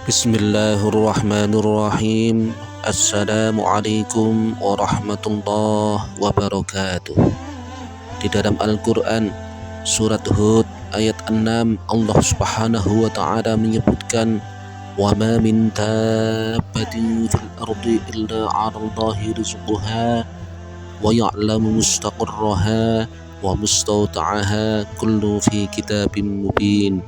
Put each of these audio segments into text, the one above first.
Bismillahirrahmanirrahim. Assalamualaikum warahmatullahi wabarakatuh. Di dalam Al-Quran surat Hud ayat 6, Allah subhanahu wa ta'ala menyebutkan, wa ma min dabbatin fil ardi illa 'alallahi rizquha wa ya'lamu mustaqarraha wa mustawda'aha kullu fi kitabim mubin.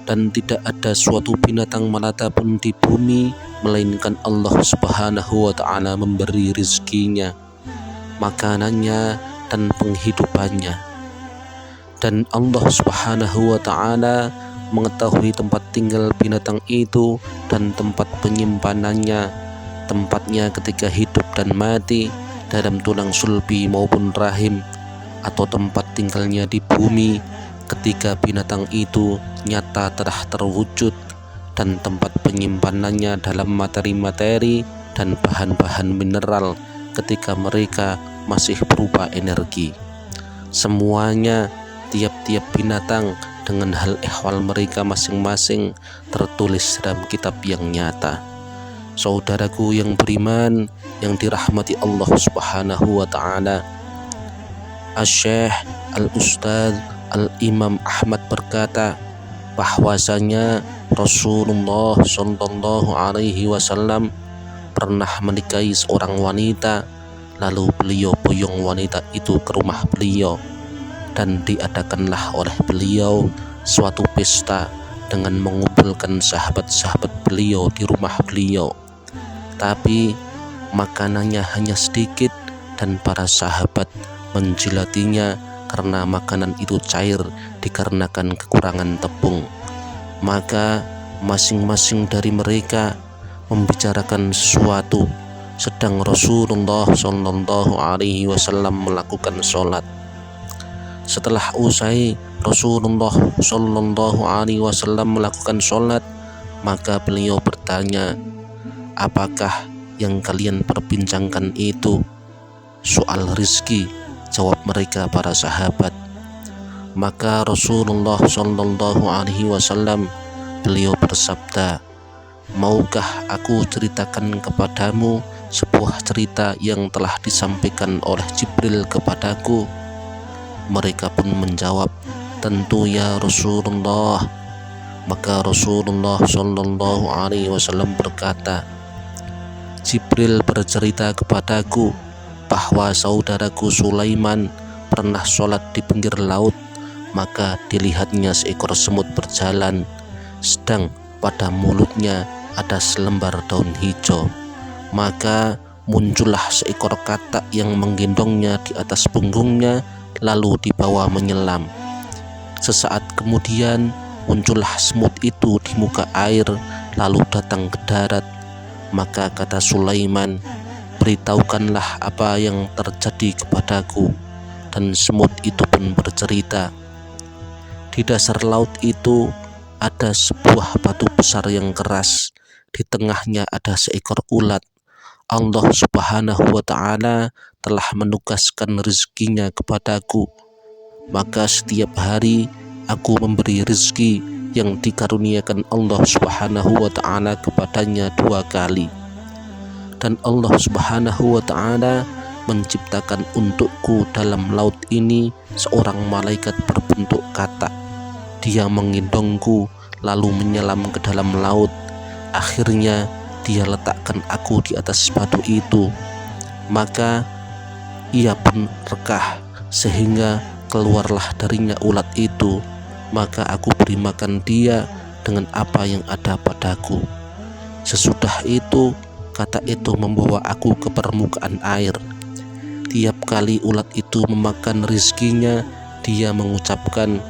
Dan tidak ada suatu binatang melata pun di bumi melainkan Allah subhanahu wa ta'ala memberi rizkinya, makanannya dan penghidupannya. Dan Allah subhanahu wa ta'ala mengetahui tempat tinggal binatang itu dan tempat penyimpanannya, tempatnya ketika hidup dan mati dalam tulang sulbi maupun rahim, atau tempat tinggalnya di bumi ketika binatang itu nyata telah terwujud, dan tempat penyimpanannya dalam materi-materi dan bahan-bahan mineral ketika mereka masih berupa energi. Semuanya, tiap-tiap binatang dengan hal ehwal mereka masing-masing tertulis dalam kitab yang nyata. Saudaraku yang beriman yang dirahmati Allah subhanahu wa ta'ala, Asy-Syaikh Al-Ustadz Al-Imam Ahmad berkata bahwasanya Rasulullah Shallallahu Alaihi Wasallam pernah menikahi seorang wanita, lalu beliau boyong wanita itu ke rumah beliau, dan diadakanlah oleh beliau suatu pesta dengan mengumpulkan sahabat-sahabat beliau di rumah beliau. Tapi makanannya hanya sedikit dan para sahabat menjilatinya karena makanan itu cair dikarenakan kekurangan tepung. Maka masing-masing dari mereka membicarakan sesuatu sedang Rasulullah Shallallahu Alaihi Wasallam melakukan sholat. Setelah usai Rasulullah Shallallahu Alaihi Wasallam melakukan sholat, maka beliau bertanya, apakah yang kalian perbincangkan itu? Soal rizki, jawab mereka para sahabat. Maka Rasulullah Shallallahu Alaihi Wasallam beliau bersabda, maukah aku ceritakan kepadamu sebuah cerita yang telah disampaikan oleh Jibril kepadaku? Mereka pun menjawab, tentu ya Rasulullah. Maka Rasulullah Shallallahu Alaihi Wasallam berkata, Jibril bercerita kepadaku bahwa saudaraku Sulaiman pernah sholat di pinggir laut, maka dilihatnya seekor semut berjalan, sedang pada mulutnya ada selembar daun hijau. Maka muncullah seekor katak yang menggendongnya di atas punggungnya, lalu dibawa menyelam. Sesaat kemudian muncullah semut itu di muka air, lalu datang ke darat. Maka kata Sulaiman, beritahukanlah apa yang terjadi kepadaku. Dan semut itu pun bercerita, di dasar laut itu ada sebuah batu besar yang keras, di tengahnya ada seekor ulat. Allah subhanahu wa ta'ala telah menugaskan rezekinya kepadaku, maka setiap hari aku memberi rezeki yang dikaruniakan Allah subhanahu wa ta'ala kepadanya 2 kali. Dan Allah subhanahu wa ta'ala menciptakan untukku dalam laut ini seorang malaikat berbentuk katak. Dia menggendongku lalu menyelam ke dalam laut. Akhirnya dia letakkan aku di atas batu itu. Maka ia pun rekah sehingga keluarlah darinya ulat itu. Maka aku beri makan dia dengan apa yang ada padaku. Sesudah itu kata itu membawa aku ke permukaan air. Tiap kali ulat itu memakan rizkinya, dia mengucapkan,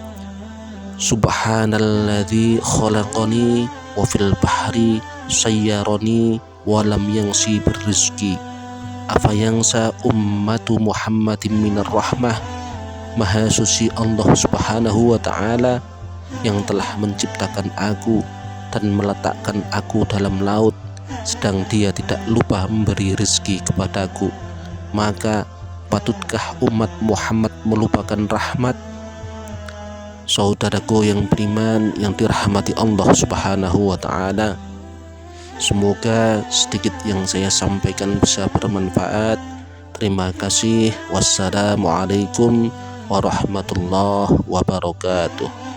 Subhanalladzi khalaqani wa fil bahri sayyarani wa lam yangsi birrizki afayangsa ummatu Muhammadin minar rahmah. Maha suci Allah subhanahu wa ta'ala yang telah menciptakan aku dan meletakkan aku dalam laut, sedang dia tidak lupa memberi rezeki kepadaku. Maka patutkah umat Muhammad melupakan rahmat? Saudaraku yang beriman yang dirahmati Allah Subhanahu wa ta'ala, semoga sedikit yang saya sampaikan bisa bermanfaat. Terima kasih. Wassalamualaikum warahmatullahi wabarakatuh.